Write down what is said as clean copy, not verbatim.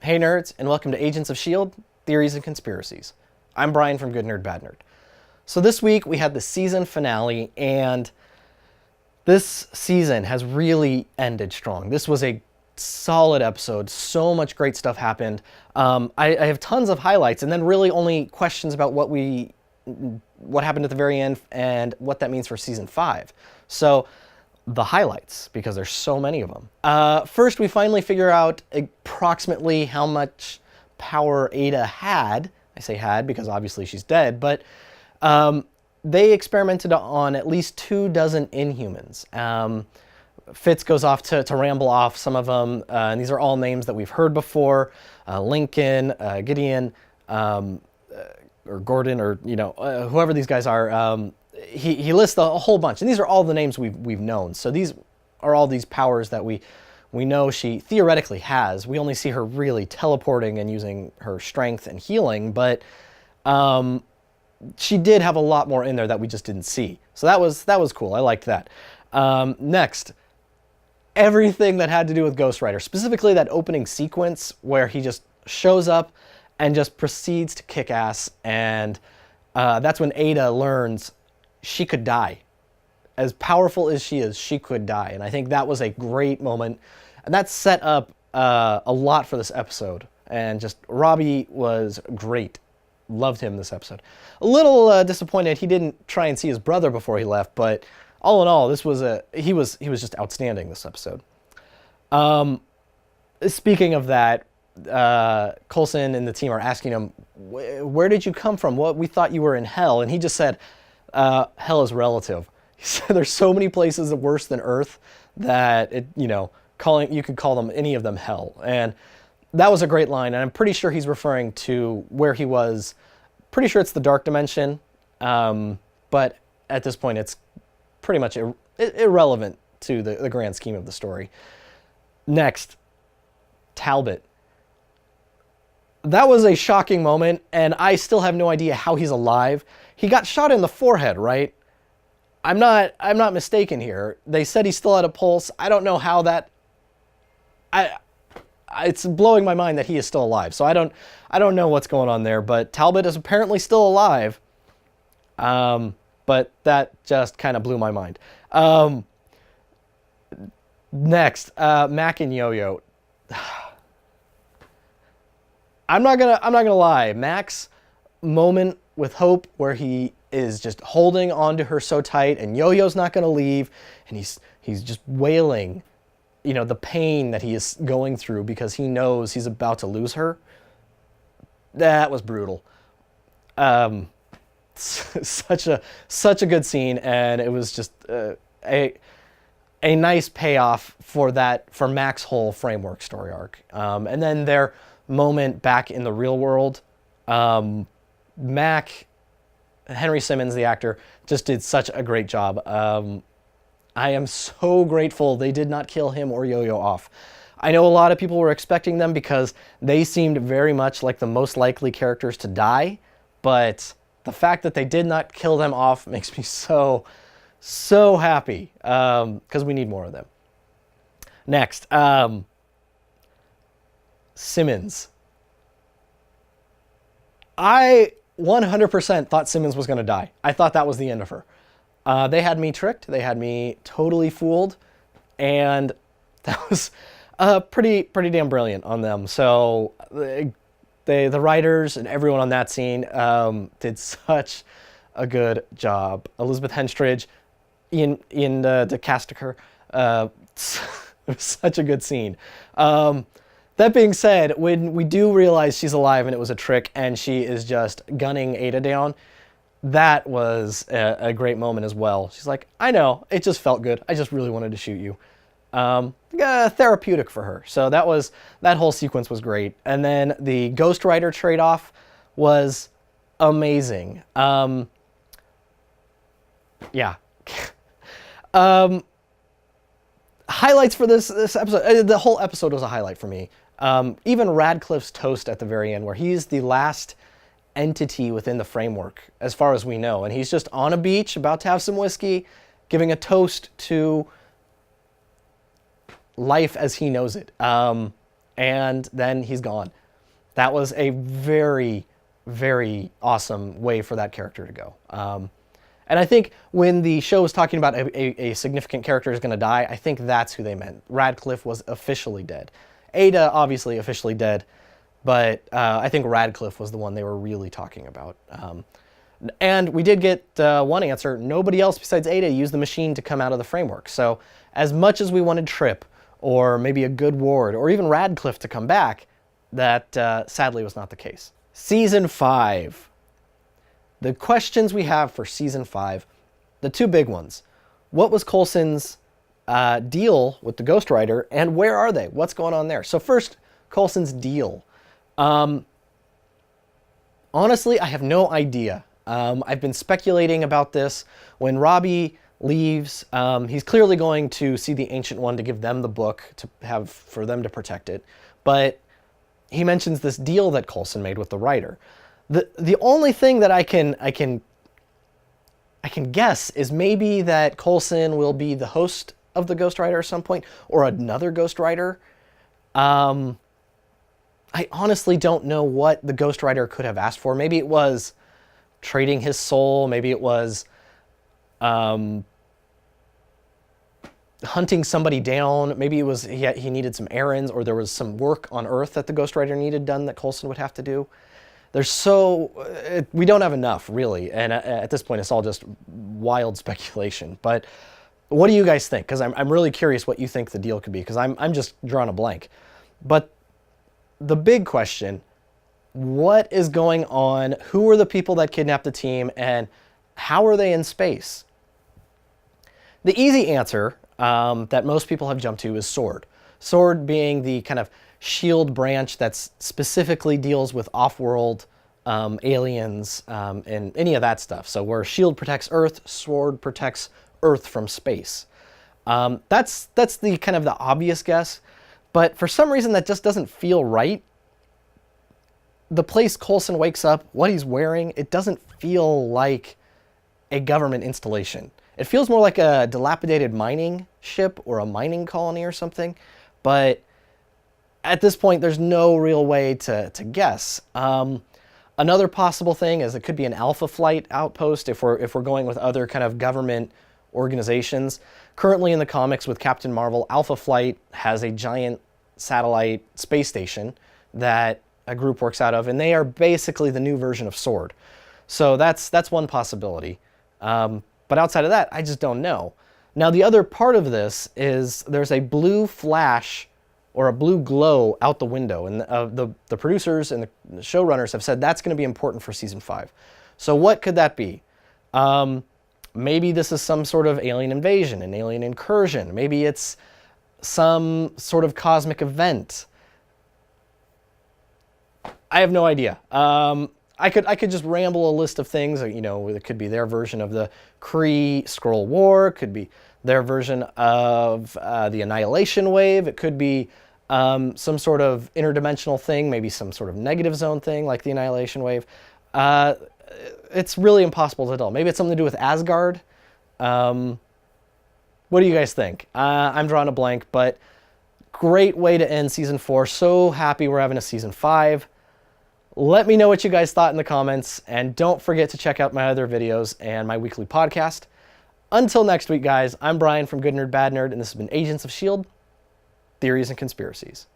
Hey nerds, and welcome to Agents of S.H.I.E.L.D. Theories and Conspiracies. I'm Brian from Good Nerd Bad Nerd. So this week we had the season finale, and this season has really ended strong. This was a solid episode. So much great stuff happened. I have tons of highlights, and then really only questions about what happened at the very end and what that means for season 5. So the highlights, because there's so many of them. First, we finally figure out approximately how much power Ada had. I say had because obviously she's dead, but they experimented on at least 24 Inhumans. Fitz goes off to ramble off some of them, and these are all names that we've heard before. Lincoln, Gideon, or Gordon, or whoever these guys are. He lists a whole bunch, and these are all the names we've known. So these are all these powers that we know she theoretically has. We only see her really teleporting and using her strength and healing, but she did have a lot more in there that we just didn't see. So that was cool. I liked that. Next, everything that had to do with Ghost Rider, specifically that opening sequence where he just shows up and just proceeds to kick ass, and that's when Ada learns she could die. As powerful as she is, she could die. And I think that was a great moment. And that set up a lot for this episode. And just Robbie was great. Loved him this episode. A little disappointed he didn't try and see his brother before he left, but all in all, he was just outstanding this episode. Speaking of that, Coulson and the team are asking him, where did you come from? We thought you were in hell. And he just said, hell is relative. He said there's so many places worse than Earth that you could call them, any of them, hell. And that was a great line, and I'm pretty sure he's referring to where he was. Pretty sure it's the Dark Dimension, but at this point it's pretty much irrelevant to the grand scheme of the story. Next, Talbot. That was a shocking moment, and I still have no idea how he's alive. He got shot in the forehead, right? I'm not mistaken here. They said he still had a pulse. I don't know how that. It's blowing my mind that he is still alive. So I don't know what's going on there. But Talbot is apparently still alive. But that just kind of blew my mind. Next, Mac and Yo-Yo. I'm not gonna lie. Mac's moment with Hope, where he is just holding onto her so tight, and Yo-Yo's not gonna leave, and he's just wailing, the pain that he is going through because he knows he's about to lose her. That was brutal. Such a good scene, and it was just a nice payoff for Mac's whole framework story arc. And then their moment back in the real world, Mac, Henry Simmons, the actor, just did such a great job. I am so grateful they did not kill him or Yo-Yo off. I know a lot of people were expecting them because they seemed very much like the most likely characters to die, but the fact that they did not kill them off makes me so happy, because we need more of them. Next, Simmons. I 100% thought Simmons was going to die. I thought that was the end of her. They had me tricked. They had me totally fooled. And that was pretty damn brilliant on them. So the writers and everyone on that scene did such a good job. Elizabeth Henstridge, Ian DeCasticker. It was such a good scene. That being said, when we do realize she's alive and it was a trick and she is just gunning Ada down, that was a great moment as well. She's like, I know, it just felt good. I just really wanted to shoot you. Therapeutic for her. So that whole sequence was great. And then the Ghost Rider trade-off was amazing. Yeah. Highlights for this episode. The whole episode was a highlight for me. Even Radcliffe's toast at the very end, where he's the last entity within the framework, as far as we know. And he's just on a beach, about to have some whiskey, giving a toast to life as he knows it. and then he's gone. That was a very, very awesome way for that character to go. And I think when the show was talking about a significant character is going to die, I think that's who they meant. Radcliffe was officially dead. Ada, obviously, officially dead, but I think Radcliffe was the one they were really talking about. And we did get one answer. Nobody else besides Ada used the machine to come out of the framework. So as much as we wanted Trip, or maybe a good Ward, or even Radcliffe to come back, that sadly was not the case. Season 5. The questions we have for Season 5, the two big ones. What was Coulson's deal with the Ghost Rider, and where are they? What's going on there? So first, Coulson's deal. Honestly, I have no idea. I've been speculating about this. When Robbie leaves, he's clearly going to see the Ancient One to give them the book to have for them to protect it. But he mentions this deal that Coulson made with the writer. The only thing that I can guess is maybe that Coulson will be the host of the Ghost Rider at some point, or another Ghost Rider. I honestly don't know what the Ghost Rider could have asked for. Maybe it was trading his soul. Maybe it was hunting somebody down. Maybe it was he needed some errands, or there was some work on Earth that the Ghost Rider needed done that Coulson would have to do. We don't have enough, really, and at this point it's all just wild speculation. But what do you guys think? Because I'm really curious what you think the deal could be, because I'm just drawing a blank. But the big question, what is going on? Who are the people that kidnapped the team, and how are they in space? The easy answer that most people have jumped to is SWORD. SWORD being the kind of SHIELD branch that specifically deals with off-world aliens and any of that stuff. So where SHIELD protects Earth, SWORD protects Earth from space. That's the kind of the obvious guess, but for some reason that just doesn't feel right. The place Coulson wakes up, what he's wearing, it doesn't feel like a government installation. It feels more like a dilapidated mining ship or a mining colony or something, but at this point there's no real way to guess. Another possible thing is it could be an Alpha Flight outpost if we're going with other kind of government organizations. Currently in the comics with Captain Marvel, Alpha Flight has a giant satellite space station that a group works out of, and they are basically the new version of SWORD. So that's one possibility. But outside of that, I just don't know. Now the other part of this is there's a blue flash or a blue glow out the window, and the producers and the showrunners have said that's going to be important for Season 5. So what could that be? Maybe this is some sort of alien invasion, an alien incursion. Maybe it's some sort of cosmic event. I have no idea. I could just ramble a list of things. You know, it could be their version of the Kree-Skrull War. It could be their version of the Annihilation Wave. It could be some sort of interdimensional thing, maybe some sort of negative zone thing like the Annihilation Wave. It's really impossible to tell. Maybe it's something to do with Asgard. What do you guys think? I'm drawing a blank, but great way to end Season 4. So happy we're having a Season 5. Let me know what you guys thought in the comments, and don't forget to check out my other videos and my weekly podcast. Until next week, guys, I'm Brian from Good Nerd Bad Nerd, and this has been Agents of S.H.I.E.L.D. Theories and Conspiracies.